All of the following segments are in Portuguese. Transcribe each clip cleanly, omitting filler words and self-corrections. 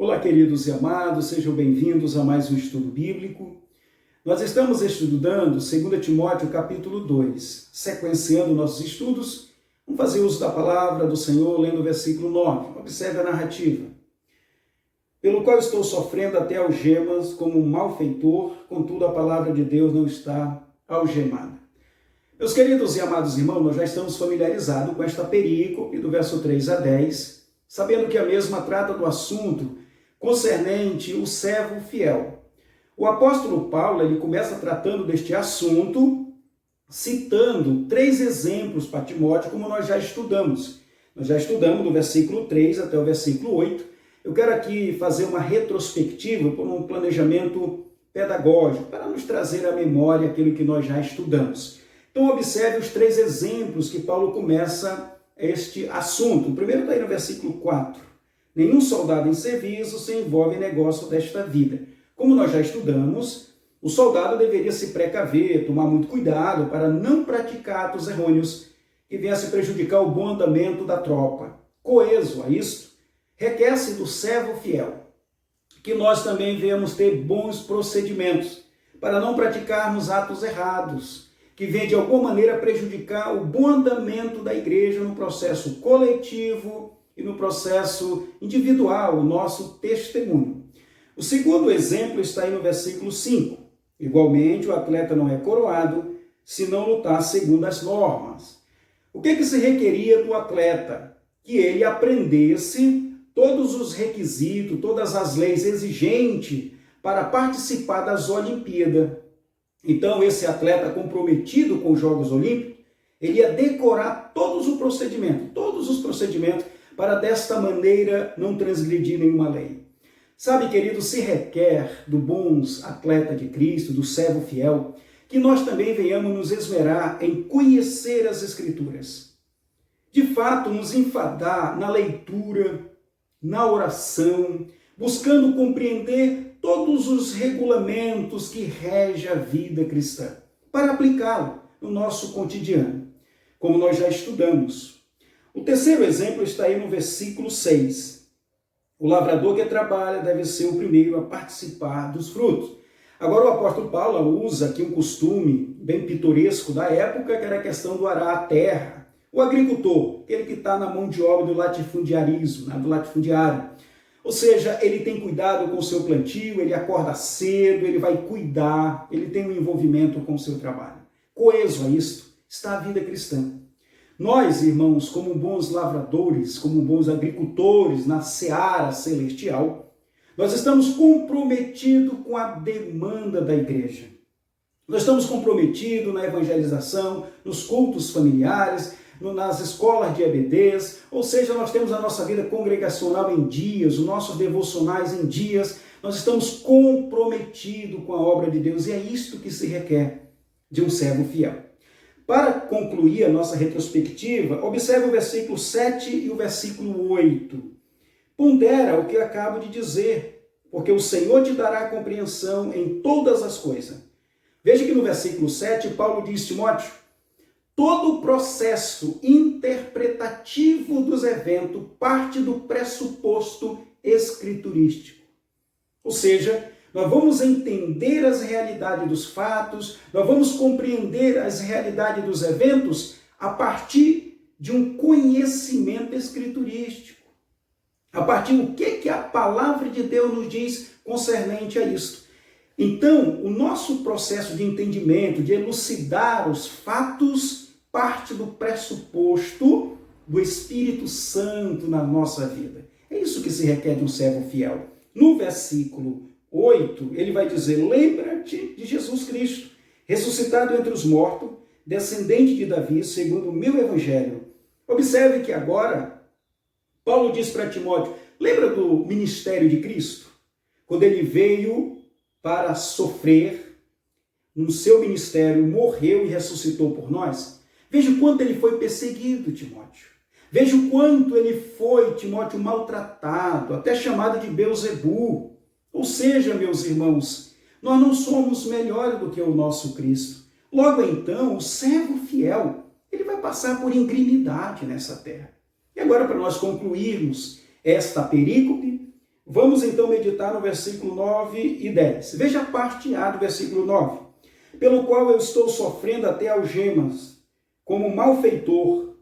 Olá, queridos e amados, sejam bem-vindos a mais um estudo bíblico. Nós estamos estudando 2 Timóteo capítulo 2, sequenciando nossos estudos. Vamos fazer uso da palavra do Senhor, lendo o versículo 9. Observe a narrativa. Pelo qual estou sofrendo até algemas como um malfeitor, contudo a palavra de Deus não está algemada. Meus queridos e amados irmãos, nós já estamos familiarizados com esta perícope do verso 3 a 10, sabendo que a mesma trata do assunto concernente o servo fiel. O apóstolo Paulo, ele começa tratando deste assunto, citando 3 exemplos para Timóteo, como nós já estudamos. Nós já estudamos do versículo 3 até o versículo 8. Eu quero aqui fazer uma retrospectiva por um planejamento pedagógico, para nos trazer à memória aquilo que nós já estudamos. Então, observe os 3 exemplos que Paulo começa este assunto. O primeiro está aí no versículo 4. Nenhum soldado em serviço se envolve em negócio desta vida. Como nós já estudamos, o soldado deveria se precaver, tomar muito cuidado para não praticar atos errôneos que viessem a prejudicar o bom andamento da tropa. Coeso a isto, requer-se do servo fiel que nós também venhamos ter bons procedimentos para não praticarmos atos errados, que venham de alguma maneira prejudicar o bom andamento da igreja no processo coletivo e no processo individual, o nosso testemunho. O segundo exemplo está aí no versículo 5. Igualmente, o atleta não é coroado se não lutar segundo as normas. O que se requeria do atleta? Que ele aprendesse todos os requisitos, todas as leis exigentes para participar das Olimpíadas. Então, esse atleta comprometido com os Jogos Olímpicos, ele ia decorar todos os procedimentos, para desta maneira não transgredir nenhuma lei. Sabe, querido, se requer do bons atleta de Cristo, do servo fiel, que nós também venhamos nos esmerar em conhecer as Escrituras. De fato, nos enfadar na leitura, na oração, buscando compreender todos os regulamentos que regem a vida cristã, para aplicá-lo no nosso cotidiano, como nós já estudamos. O terceiro exemplo está aí no versículo 6. O lavrador que trabalha deve ser o primeiro a participar dos frutos. Agora o apóstolo Paulo usa aqui um costume bem pitoresco da época, que era a questão do arar a terra. O agricultor, aquele que está na mão de obra do latifundiarismo, do latifundiário. Ou seja, ele tem cuidado com o seu plantio, ele acorda cedo, ele vai cuidar, ele tem um envolvimento com o seu trabalho. Coeso a isto está a vida cristã. Nós, irmãos, como bons lavradores, como bons agricultores na seara celestial, nós estamos comprometidos com a demanda da igreja. Nós estamos comprometidos na evangelização, nos cultos familiares, nas escolas de EBDs, ou seja, nós temos a nossa vida congregacional em dias, os nossos devocionais em dias, nós estamos comprometidos com a obra de Deus e é isto que se requer de um servo fiel. Para concluir a nossa retrospectiva, observe o versículo 7 e o versículo 8. Pondera o que eu acabo de dizer, porque o Senhor te dará compreensão em todas as coisas. Veja que no versículo 7, Paulo diz, Timóteo, todo o processo interpretativo dos eventos parte do pressuposto escriturístico. Ou seja, nós vamos entender as realidades dos fatos, nós vamos compreender as realidades dos eventos a partir de um conhecimento escriturístico. A partir do que a palavra de Deus nos diz concernente a isto. Então, o nosso processo de entendimento, de elucidar os fatos, parte do pressuposto do Espírito Santo na nossa vida. É isso que se requer de um servo fiel. No versículo 8, ele vai dizer, lembra-te de Jesus Cristo, ressuscitado entre os mortos, descendente de Davi, segundo o meu evangelho. Observe que agora, Paulo diz para Timóteo, lembra do ministério de Cristo? Quando ele veio para sofrer, no seu ministério, morreu e ressuscitou por nós. Veja o quanto ele foi perseguido, Timóteo. Veja o quanto ele foi, Timóteo, maltratado, até chamado de Beelzebu. Ou seja, meus irmãos, nós não somos melhores do que o nosso Cristo. Logo então, o servo fiel, ele vai passar por ingrimidade nessa terra. E agora, para nós concluirmos esta perícope, Vamos então meditar no versículo 9 e 10. Veja a parte A do versículo 9. Pelo qual eu estou sofrendo até algemas, como malfeitor.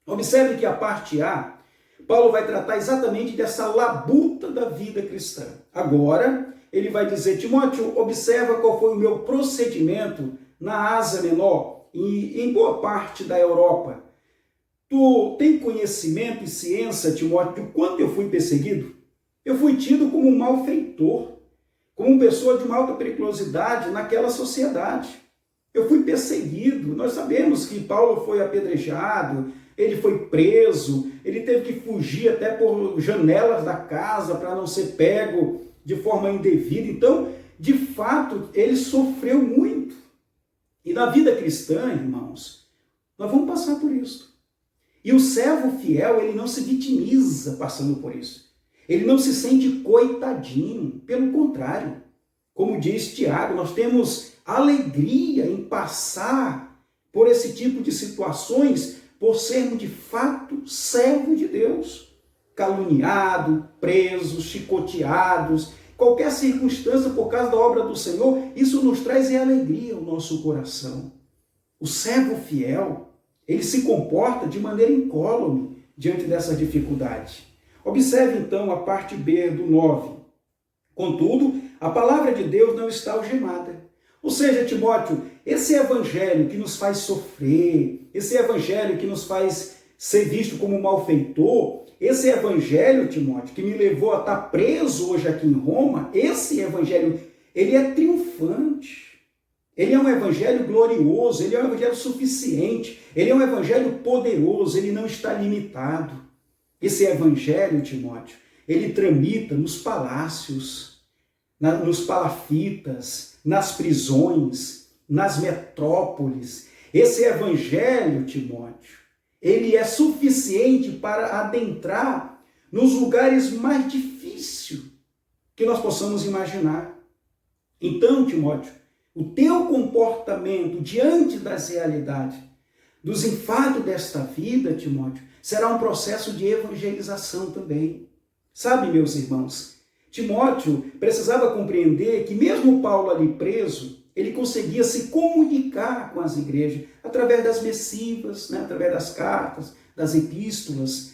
Observe que a parte A, Paulo vai tratar exatamente dessa labuta da vida cristã. Agora, ele vai dizer, Timóteo, observa qual foi o meu procedimento na Ásia Menor e em boa parte da Europa. Tu tem conhecimento e ciência, Timóteo, de quanto eu fui perseguido? Eu fui tido como um malfeitor, como uma pessoa de uma alta periculosidade naquela sociedade. Eu fui perseguido. Nós sabemos que Paulo foi apedrejado, ele foi preso, ele teve que fugir até por janelas da casa para não ser pego de forma indevida. Então, de fato, ele sofreu muito. E na vida cristã, irmãos, nós vamos passar por isso. E o servo fiel, ele não se vitimiza passando por isso. Ele não se sente coitadinho, pelo contrário. Como diz Tiago, nós temos alegria em passar por esse tipo de situações, por sermos de fato servo de Deus. Caluniado, presos, chicoteados, qualquer circunstância por causa da obra do Senhor, isso nos traz alegria ao nosso coração. O servo fiel, ele se comporta de maneira incólume diante dessa dificuldade. Observe então a parte B do 9. Contudo, a palavra de Deus não está algemada. Ou seja, Timóteo, esse evangelho que nos faz sofrer, esse evangelho que nos faz ser visto como malfeitor, esse evangelho, Timóteo, que me levou a estar preso hoje aqui em Roma, esse evangelho, ele é triunfante. Ele é um evangelho glorioso, ele é um evangelho suficiente, ele é um evangelho poderoso, ele não está limitado. Esse evangelho, Timóteo, ele tramita nos palácios, nos palafitas, nas prisões, nas metrópoles. Esse evangelho, Timóteo, ele é suficiente para adentrar nos lugares mais difíceis que nós possamos imaginar. Então, Timóteo, o teu comportamento diante das realidades, dos enfados desta vida, Timóteo, será um processo de evangelização também. Sabe, meus irmãos, Timóteo precisava compreender que mesmo Paulo ali preso, ele conseguia se comunicar com as igrejas através das missivas, através das cartas, das epístolas,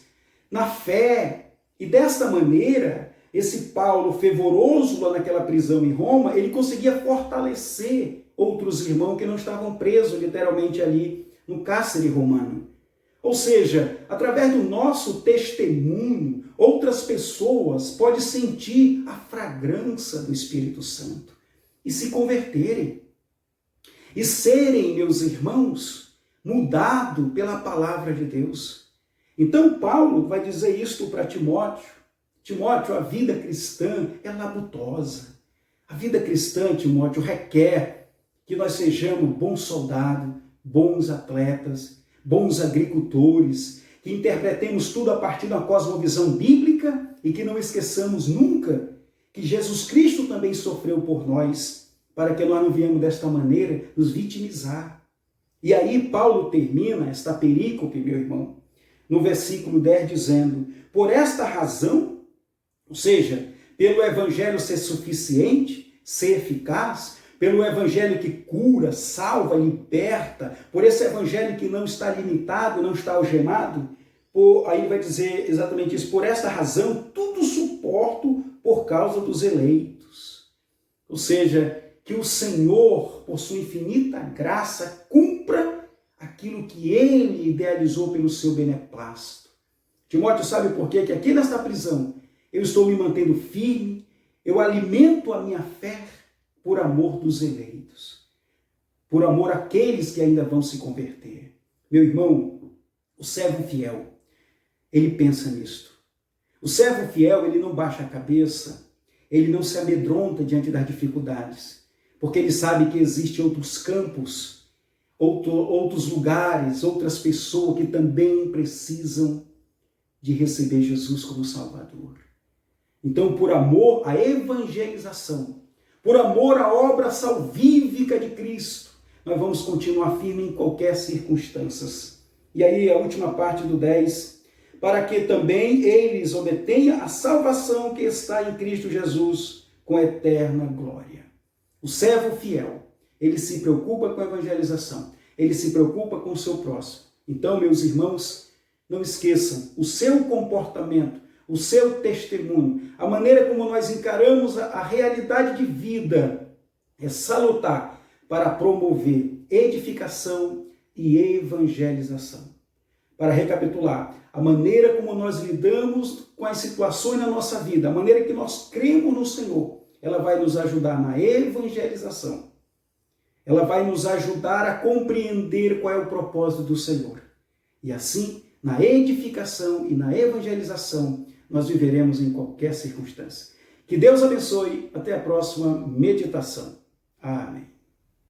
na fé. E desta maneira, esse Paulo fervoroso lá naquela prisão em Roma, ele conseguia fortalecer outros irmãos que não estavam presos literalmente ali no cárcere romano. Ou seja, através do nosso testemunho, outras pessoas podem sentir a fragrância do Espírito Santo e se converterem. E serem, meus irmãos, mudados pela palavra de Deus. Então Paulo vai dizer isto para Timóteo. Timóteo, a vida cristã é labutosa. A vida cristã, Timóteo, requer que nós sejamos bons soldados, bons atletas, bons agricultores, que interpretemos tudo a partir da cosmovisão bíblica e que não esqueçamos nunca que Jesus Cristo também sofreu por nós, para que nós não viemos desta maneira nos vitimizar. E aí Paulo termina esta perícope, meu irmão, no versículo 10 dizendo, por esta razão, ou seja, pelo evangelho ser suficiente, ser eficaz, pelo evangelho que cura, salva, liberta, por esse evangelho que não está limitado, não está algemado, aí vai dizer exatamente isso, por esta razão, tudo suporto por causa dos eleitos. Ou seja, que o Senhor, por sua infinita graça, cumpra aquilo que Ele idealizou pelo seu beneplácito. Timóteo, sabe por quê? Que aqui nesta prisão eu estou me mantendo firme, eu alimento a minha fé por amor dos eleitos, por amor àqueles que ainda vão se converter. Meu irmão, o servo fiel, ele pensa nisto. O servo fiel, ele não baixa a cabeça, ele não se amedronta diante das dificuldades, porque ele sabe que existem outros campos, outros lugares, outras pessoas que também precisam de receber Jesus como Salvador. Então, por amor à evangelização, por amor à obra salvífica de Cristo, nós vamos continuar firme em qualquer circunstância. E aí, a última parte do 10, para que também eles obtenham a salvação que está em Cristo Jesus com eterna glória. O servo fiel, ele se preocupa com a evangelização, ele se preocupa com o seu próximo. Então, meus irmãos, não esqueçam, o seu comportamento, o seu testemunho, a maneira como nós encaramos a realidade de vida é salutar para promover edificação e evangelização. Para recapitular, a maneira como nós lidamos com as situações na nossa vida, a maneira que nós cremos no Senhor, ela vai nos ajudar na evangelização. Ela vai nos ajudar a compreender qual é o propósito do Senhor. E assim, na edificação e na evangelização, nós viveremos em qualquer circunstância. Que Deus abençoe. Até a próxima meditação. Amém.